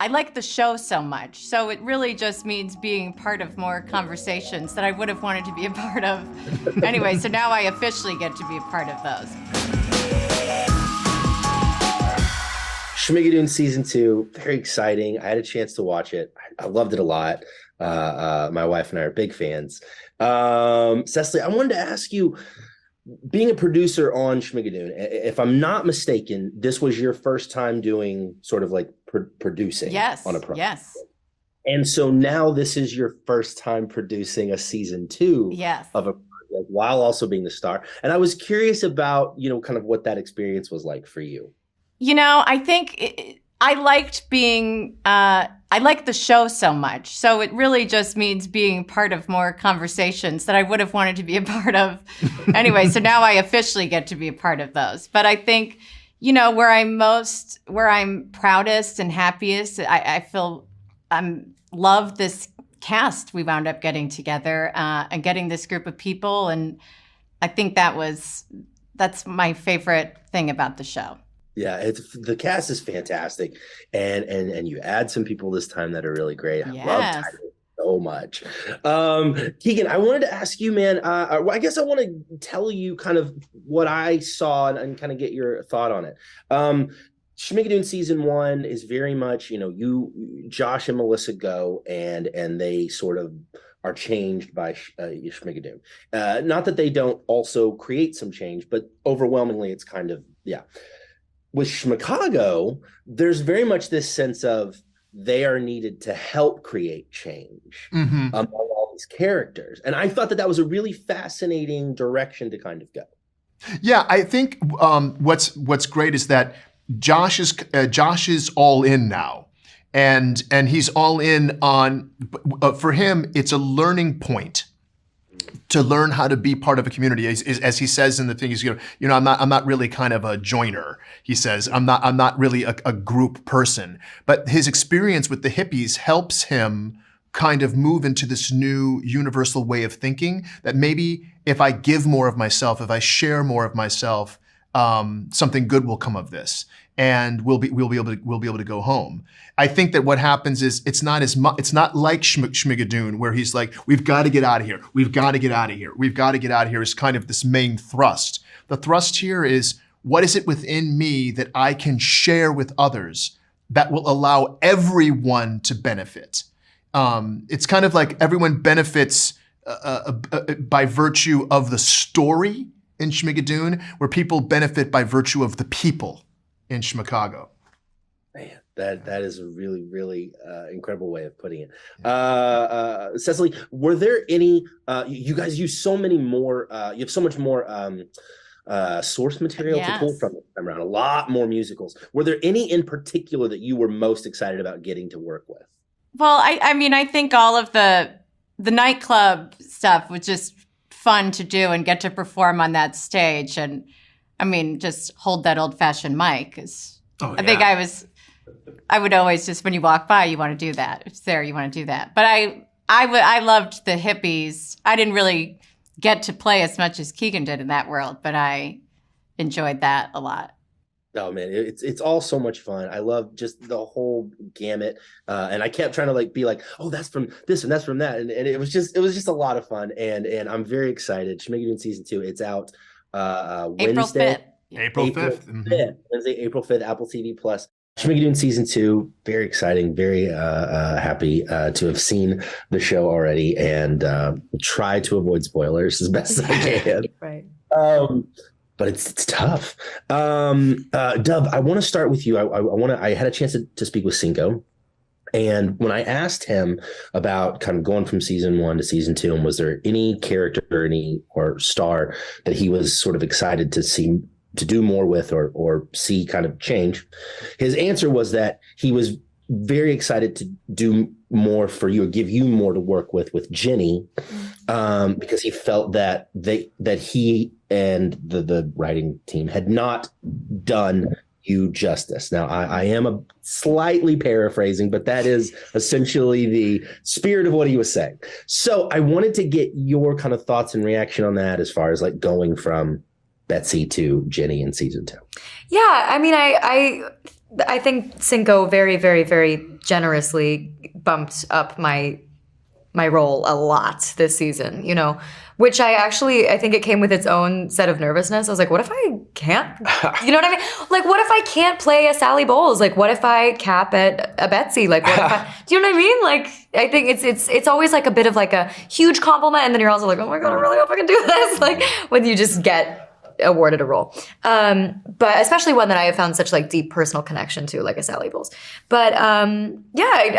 I like the show so much, so it really just means being part of more conversations that I would have wanted to be a part of. Anyway, so now I officially get to be a part of those. Schmigadoon season 2, very exciting. I had a chance to watch it. I loved it a lot. My wife and I are big fans. Cecily, I wanted to ask you, being a producer on Schmigadoon, if I'm not mistaken, this was your first time doing sort of like producing on a project. Yes. And so now this is your first time producing a season 2 of a project while also being the star. And I was curious about, kind of what that experience was like for you. I think I liked being, I like the show so much. So it really just means being part of more conversations that I would have wanted to be a part of. Anyway, so now I officially get to be a part of those. But I think, where I'm proudest and happiest, I feel love this cast we wound up getting together and getting this group of people. And I think that's my favorite thing about the show. Yeah, the cast is fantastic, and you add some people this time that are really great. I love Tyler so much. Keegan, I wanted to ask you, man. I guess I want to tell you kind of what I saw and kind of get your thought on it. Schmigadoon season 1 is very much, Josh and Melissa go, and they sort of are changed by Schmigadoon. Not that they don't also create some change, but overwhelmingly, it's kind of With Chicago, there's very much this sense of they are needed to help create change among all these characters. And I thought that was a really fascinating direction to kind of go. Yeah, I think what's great is that Josh is all in now. And he's all in on, for him, it's a learning point to learn how to be part of a community. As he says in the thing, he's I'm not really kind of a joiner. He says I'm not really a group person. But his experience with the hippies helps him kind of move into this new universal way of thinking that maybe if I give more of myself, if I share more of myself, something good will come of this, and we'll be able to go home. I think that what happens is it's not like Schmigadoon, where he's like, we've got to get out of here, we've got to get out of here, we've got to get out of here, is kind of this main thrust. The thrust here is, what is it within me that I can share with others that will allow everyone to benefit? It's kind of like everyone benefits by virtue of the story in Schmigadoon, where people benefit by virtue of the people in Chicago. Man, that is a really, really incredible way of putting it. Cecily, were there any, you guys use so many more, you have so much more source material to pull from this time around, a lot more musicals. Were there any in particular that you were most excited about getting to work with? Well, I think all of the nightclub stuff was just fun to do and get to perform on that stage. And just hold that old-fashioned mic. I think I would always just, when you walk by, you want to do that. If it's there, you want to do that. But I loved the hippies. I didn't really get to play as much as Keegan did in that world, but I enjoyed that a lot. Oh man, it's all so much fun. I love just the whole gamut, and I kept trying to be like, oh, that's from this and that's from that, and it was just a lot of fun, and I'm very excited. Schmigadoon season 2, it's out Wednesday, April 5th. Wednesday, April 5th, Apple TV Plus. Schmigadoon season 2, very exciting, very happy to have seen the show already, and try to avoid spoilers as best as I can. Right. But it's tough. Dub, I want to start with you. I had a chance to speak with Cinco, and when I asked him about kind of going from season 1 to season 2, and was there any character or star that he was sort of excited to do more with or see kind of change, his answer was that he was very excited to do more for you, or give you more to work with Jenny, because he felt that he and the writing team had not done you justice. Now, I am slightly paraphrasing, but that is essentially the spirit of what he was saying. So I wanted to get your kind of thoughts and reaction on that, as far as going from Betsy to Jenny in season 2. Yeah, I I think Cinco very, very, very generously bumped up my role a lot this season, you know, which I think it came with its own set of nervousness. I was like, what if I can't, you know what I mean? Like, what if I can't play a Sally Bowles? Like, what if I cap at a Betsy? Like, what if do you know what I mean? Like, I think it's always like a bit of like a huge compliment. And then you're also like, oh my God, I really hope I can do this. Like when you just get awarded a role. But especially one that I have found such like deep personal connection to, like a Sally Bowles. But I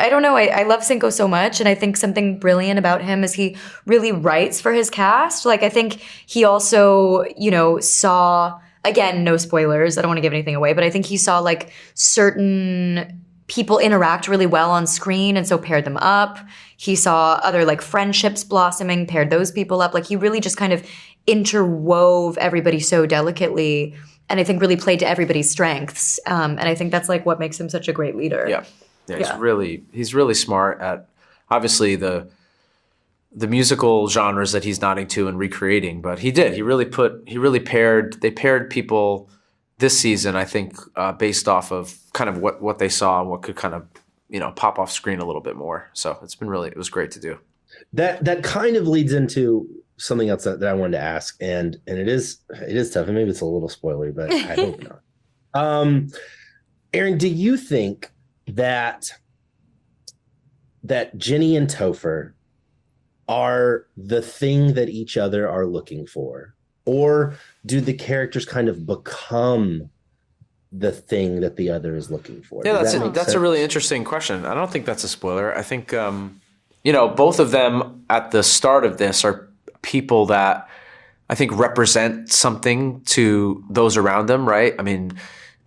don't know. I love Cinco so much. And I think something brilliant about him is he really writes for his cast. Like I think he also, you know, saw, again, no spoilers, I don't want to give anything away, but I think he saw like certain people interact really well on screen and so paired them up. He saw other like friendships blossoming, paired those people up. Like he really just kind of interwove everybody so delicately, and I think really played to everybody's strengths. And I think that's like what makes him such a great leader. Yeah. He's really smart at obviously the musical genres that he's nodding to and recreating, but they paired people this season, I think, based off of kind of what they saw and what could kind of, you know, pop off screen a little bit more. So it was great to do. That kind of leads into something else that I wanted to ask, and it is tough, and maybe it's a little spoilery, but I hope not. Aaron, do you think that Jenny and Topher are the thing that each other are looking for, or do the characters kind of become the thing that the other is looking for? Yeah, that's a really interesting question. I don't think that's a spoiler. I think you know, both of them at the start of this are people that I think represent something to those around them, right? I mean,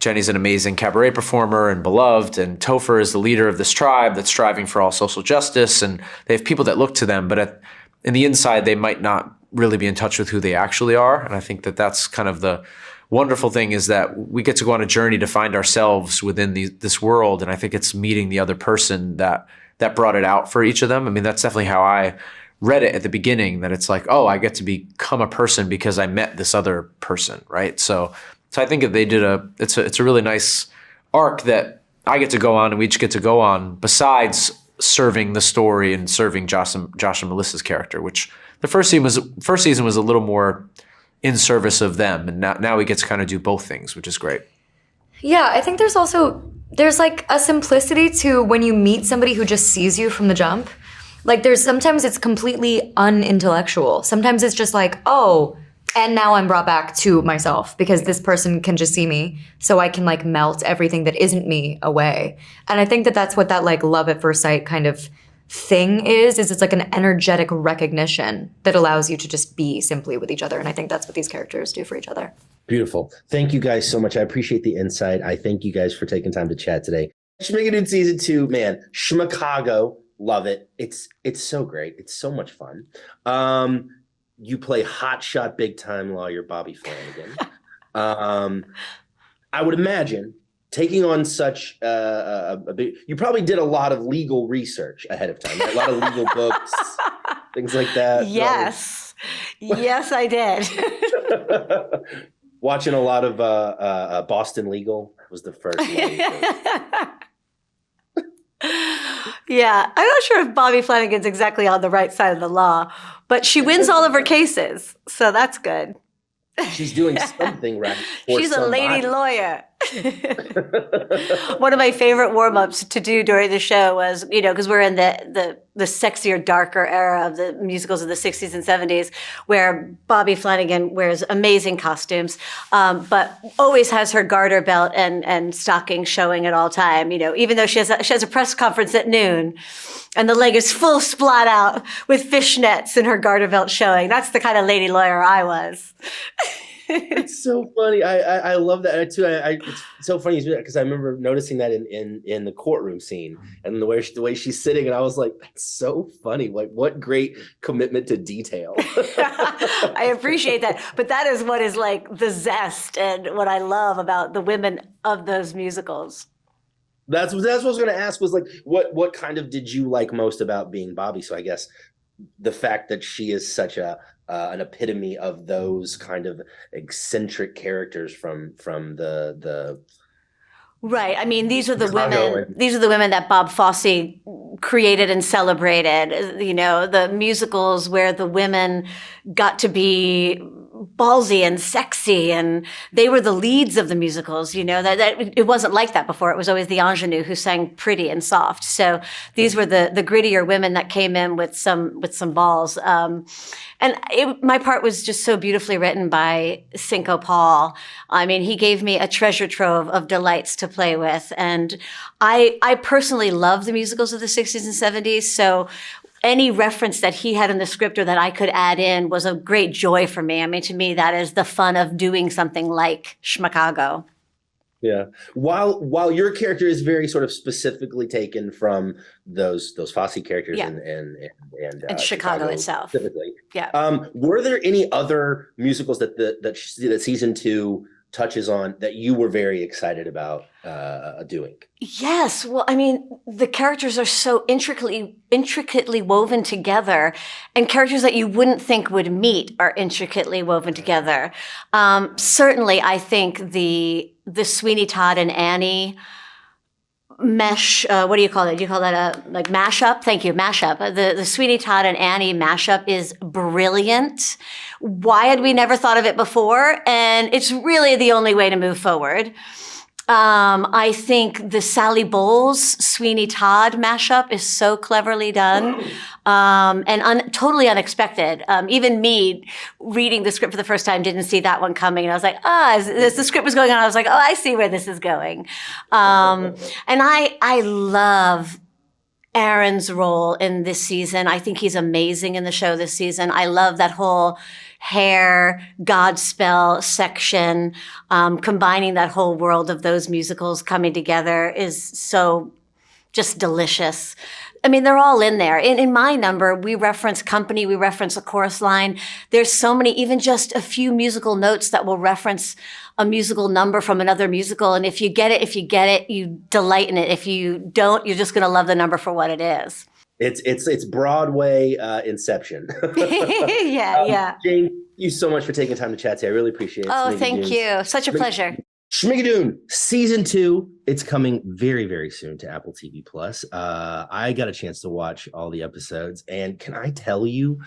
Jenny's an amazing cabaret performer and beloved, and Topher is the leader of this tribe that's striving for all social justice, and they have people that look to them, but in the inside, they might not really be in touch with who they actually are. And I think that that's kind of the wonderful thing, is that we get to go on a journey to find ourselves within this world, and I think it's meeting the other person that brought it out for each of them. I mean, that's definitely how I read it at the beginning, that it's like, oh, I get to become a person because I met this other person, right? So I think if they did it's a really nice arc that I get to go on and we each get to go on, besides serving the story and serving Josh and Melissa's character, which the first season was a little more in service of them, and now we get to kind of do both things, which is great. Yeah, I think there's like a simplicity to when you meet somebody who just sees you from the jump. Like sometimes it's completely unintellectual. Sometimes it's just like, oh, and now I'm brought back to myself because this person can just see me, so I can like melt everything that isn't me away. And I think that that's what that like love at first sight kind of thing is it's like an energetic recognition that allows you to just be simply with each other. And I think that's what these characters do for each other. Beautiful. Thank you guys so much. I appreciate the insight. I thank you guys for taking time to chat today. Schmigadoon season 2, man, Schmicago. Love it. It's so great. It's so much fun. You play hotshot big time lawyer Bobby Flanagan. I would imagine taking on such a big, you probably did a lot of legal research ahead of time, right? A lot of legal books, things like that. Yes. Yes, I did. Watching a lot of Boston Legal was the first one. Yeah, I'm not sure if Bobby Flanagan's exactly on the right side of the law, but she wins all of her cases, so that's good. She's doing something right. She's a lady lawyer. One of my favorite warm-ups to do during the show was, you know, because we're in the sexier, darker era of the musicals of the 60s and 70s, where Bobby Flanagan wears amazing costumes, but always has her garter belt and stockings showing at all time. You know, even though she has a press conference at noon, and the leg is full splat out with fishnets and her garter belt showing. That's the kind of lady lawyer I was. It's so funny. I love that too. It's so funny because I remember noticing that in the courtroom scene and the way she's sitting, and I was like, that's so funny. Like, what great commitment to detail. I appreciate that, but that is what is like the zest and what I love about the women of those musicals. That's what I was going to ask, was like, what kind of did you like most about being Bobby? So I guess the fact that she is such an epitome of those kind of eccentric characters from the Right. I mean, these are the Chicago women. These are the women that Bob Fosse created and celebrated. You know, the musicals where the women got to be ballsy and sexy, and they were the leads of the musicals. You know, that it wasn't like that before. It was always the ingenue who sang pretty and soft. So these were the grittier women that came in with some balls. My part was just so beautifully written by Cinco Paul. I mean, he gave me a treasure trove of delights to play with. And I personally love the musicals of the 60s and 70s. So any reference that he had in the script or that I could add in was a great joy for me. I mean, to me, that is the fun of doing something like Schmigadoon. Yeah. While your character is very sort of specifically taken from those Fosse characters and Chicago itself. Specifically. Yeah. Were there any other musicals that season 2 touches on that you were very excited about doing? Yes. Well, I mean, the characters are so intricately woven together, and characters that you wouldn't think would meet are intricately woven together. Certainly, I think the Sweeney Todd and Annie mesh, what do you call it? Do you call that a like mashup? Thank you, mashup. The Sweeney Todd and Annie mashup is brilliant. Why had we never thought of it before? And it's really the only way to move forward. I think the Sally Bowles Sweeney Todd mashup is so cleverly done, and totally unexpected. Even me reading the script for the first time didn't see that one coming, and I was like, as the script was going on, I was like, I see where this is going. And I love Aaron's role in this season. I think he's amazing in the show this season. I love that whole hair, Godspell section, combining that whole world of those musicals coming together is so just delicious. I mean, they're all in there. In my number, we reference company, we reference a chorus line. There's so many, even just a few musical notes that will reference a musical number from another musical. And if you get it, you delight in it. If you don't, you're just going to love the number for what it is. It's Broadway Inception. Yeah. Jane, thank you so much for taking time to chat today. I really appreciate it. Oh, thank you. Such a pleasure. Schmigadoon season 2. It's coming very, very soon to Apple TV Plus. I got a chance to watch all the episodes, and can I tell you,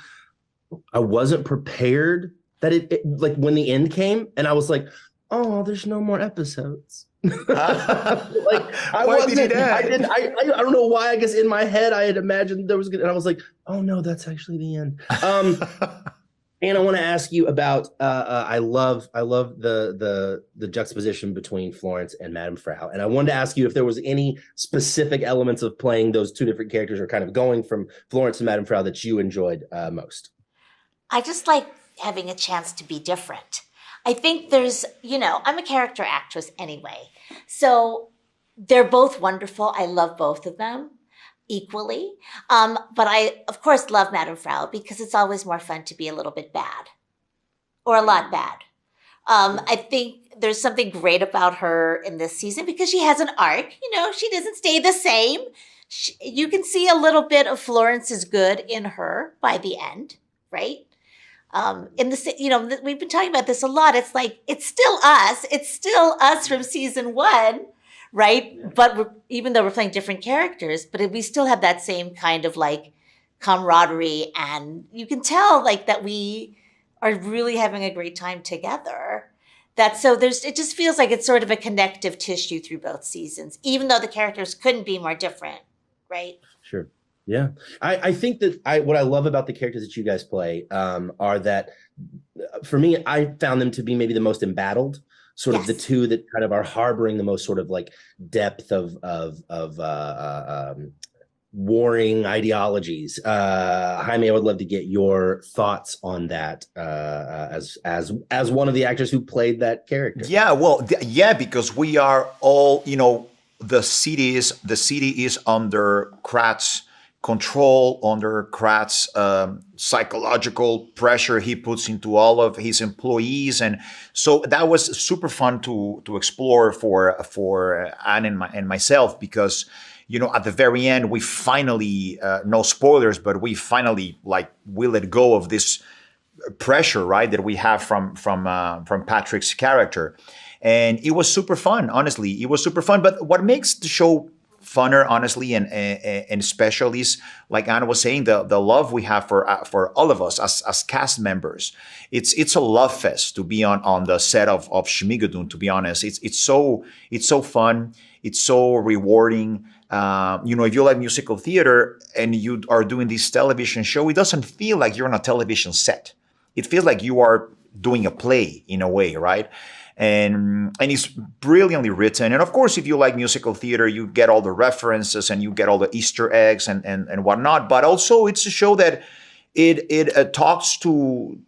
I wasn't prepared that it like when the end came, and I was like, oh, there's no more episodes. Why did it end? I don't know why. I guess in my head I had imagined there was, and I was like, oh no, that's actually the end. And I want to ask you about. I love the juxtaposition between Florence and Madame Frau, and I wanted to ask you if there was any specific elements of playing those two different characters, or kind of going from Florence to Madame Frau, that you enjoyed most. I just like having a chance to be different. I think there's, I'm a character actress anyway. So they're both wonderful. I love both of them equally. But I, of course, love Madame Frau because it's always more fun to be a little bit bad or a lot bad. I think there's something great about her in this season because she has an arc. She doesn't stay the same. You can see a little bit of Florence's good in her by the end, right? We've been talking about this a lot. It's like, it's still us. It's still us from season 1, right? But even though we're playing different characters, but we still have that same kind of like camaraderie. And you can tell like that we are really having a great time together. It just feels like it's sort of a connective tissue through both seasons, even though the characters couldn't be more different, right? Sure. Yeah. I think that what I love about the characters that you guys play are that, for me, I found them to be maybe the most embattled, sort of the two that kind of are harboring the most sort of like depth of warring ideologies. Jaime, I would love to get your thoughts on that as one of the actors who played that character. Yeah, well, because we are all, the city is under Kratz control, under Kratz psychological pressure he puts into all of his employees, and so that was super fun to explore for Anne and myself, because at the very end we finally no spoilers, but we finally we let go of this pressure, right, that we have from Patrick's character. And it was super fun, honestly. It was super fun. But what makes the show funner, honestly, and special is, like Anna was saying, the love we have for all of us as cast members. It's a love fest to be on the set of Schmigadoon. To be honest, it's so fun. It's so rewarding. If you like musical theater and you are doing this television show, it doesn't feel like you're on a television set. It feels like you are doing a play in a way, right? And it's brilliantly written. And of course, if you like musical theater, you get all the references and you get all the Easter eggs and whatnot. But also, it's a show that it talks to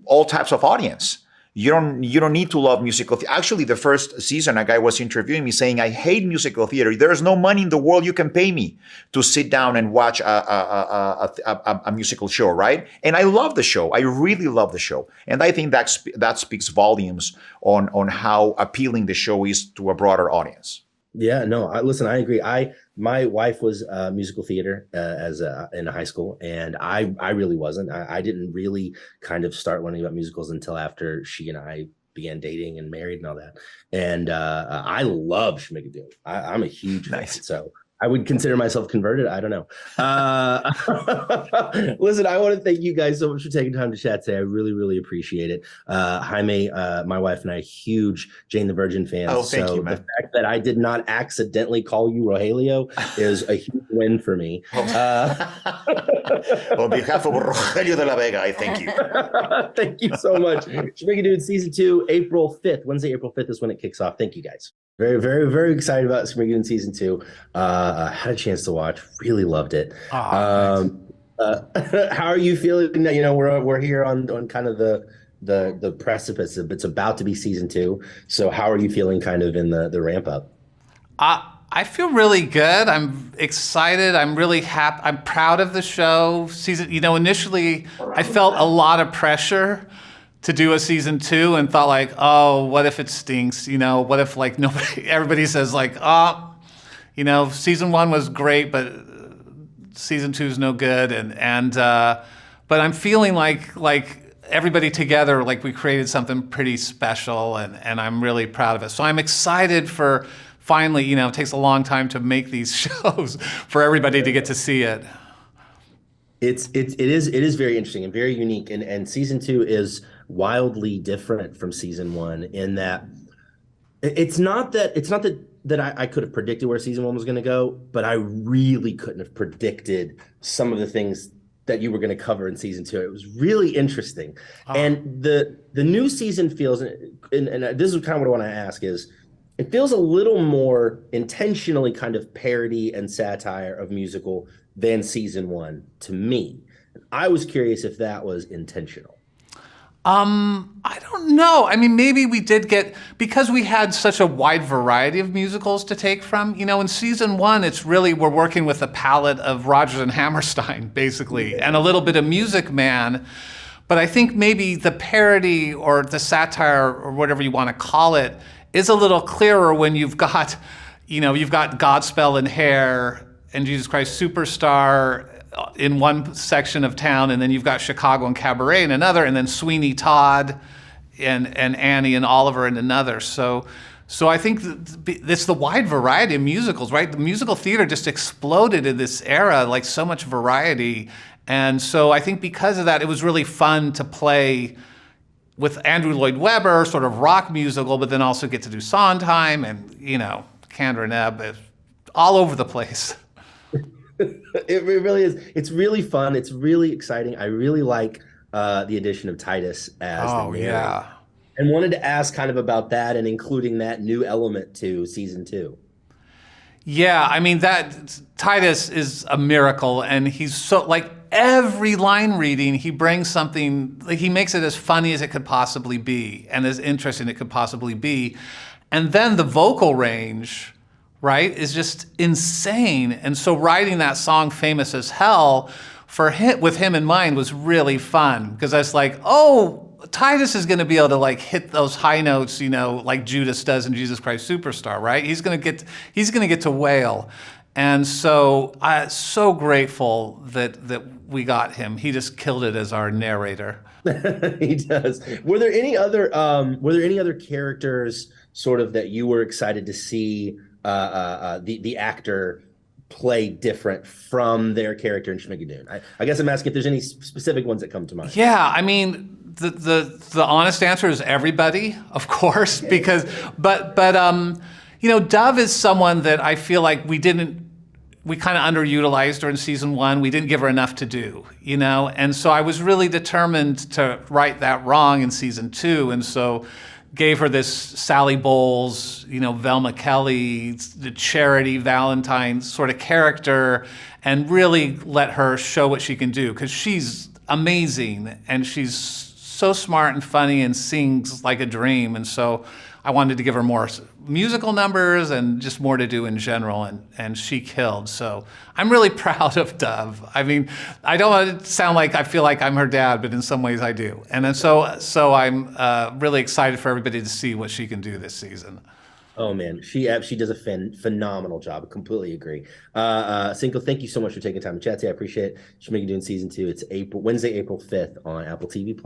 all types of audience. You don't need to love musical theater. Actually, the first season, a guy was interviewing me saying, "I hate musical theater. There is no money in the world you can pay me to sit down and watch a musical show, right?" And I love the show. I really love the show, and I think that speaks volumes on how appealing the show is to a broader audience. Yeah, no, listen, I agree. My wife was musical theater in high school, and I really wasn't. I didn't really kind of start learning about musicals until after she and I began dating and married and all that. And I love Schmigadoon. I'm a huge fan, so I would consider myself converted. I don't know. Listen, I want to thank you guys so much for taking time to chat today. I really, really appreciate it. Jaime, my wife and I, huge Jane the Virgin fans. Oh, thank you, man. The fact that I did not accidentally call you Rogelio is a huge win for me. On behalf of Rogelio de la Vega, I thank you. Thank you so much. Schmigadoon Season 2, April 5th. Wednesday, April 5th is when it kicks off. Thank you, guys. Very, very, very excited about Schmigadoon Season 2. Had a chance to watch. Really loved it. How are you feeling? We're here on kind of the precipice. It's about to be Season 2. So how are you feeling kind of in the ramp up? I feel really good. I'm excited. I'm really happy. I'm proud of the show. Initially I felt a lot of pressure to do a Season 2 and thought like, oh, what if it stinks? What if like everybody says like, oh, Season 1 was great, but Season 2 is no good. But I'm feeling like everybody together, like we created something pretty special, and I'm really proud of it. So I'm excited for finally, it takes a long time to make these shows for everybody to get to see it. It is very interesting and very unique, and Season 2 is wildly different from Season 1 in that it's not that I could have predicted where Season 1 was going to go, but I really couldn't have predicted some of the things that you were going to cover in Season 2. It was really interesting. And the new season feels, and this is kind of what I want to ask is, it feels a little more intentionally kind of parody and satire of musical than Season 1 to me. I was curious if that was intentional. I don't know. I mean, maybe we did because we had such a wide variety of musicals to take from. In Season 1, it's really, we're working with a palette of Rodgers and Hammerstein, basically, and a little bit of Music Man. But I think maybe the parody or the satire or whatever you want to call it is a little clearer when you've got Godspell and Hair and Jesus Christ Superstar in one section of town, and then you've got Chicago and Cabaret in another, and then Sweeney Todd and Annie and Oliver in another. So I think it's the wide variety of musicals, right? The musical theater just exploded in this era, like so much variety. And so I think because of that, it was really fun to play with Andrew Lloyd Webber, sort of rock musical, but then also get to do Sondheim and, Kander and Ebb, all over the place. It really is. It's really fun. It's really exciting. I really like the addition of Titus as the narrator. Yeah. And wanted to ask kind of about that and including that new element to Season 2. Yeah, I mean, that Titus is a miracle, and he's so, like, every line reading, he brings something, like, he makes it as funny as it could possibly be and as interesting as it could possibly be. And then the vocal range, right, is just insane. And so writing that song, Famous as Hell, with him in mind was really fun, because I was like, oh, Titus is going to be able to like hit those high notes, like Judas does in Jesus Christ Superstar, right? He's going to get to wail. And so I'm so grateful that we got him. He just killed it as our narrator. He does. Were there any other characters sort of that you were excited to see the actor play different from their character in Schmigadoon? I guess I'm asking if there's any specific ones that come to mind. Yeah, I mean, the honest answer is everybody, of course, because but Dove is someone that I feel like we kind of underutilized her in season 1. We didn't give her enough to do, and so I was really determined to right that wrong in season 2, and so gave her this Sally Bowles, Velma Kelly, the Charity Valentine sort of character, and really let her show what she can do, because she's amazing and she's so smart and funny and sings like a dream. And so I wanted to give her more musical numbers and just more to do in general, and she killed. So I'm really proud of Dove. I mean, I don't want to sound like I feel like I'm her dad, but in some ways I do. And then so I'm really excited for everybody to see what she can do this season. Oh man, she does a phenomenal job. I completely agree. Cinco, thank you so much for taking time to chat today. I appreciate it. Schmigadoon season 2. It's Wednesday, April 5th on Apple TV+.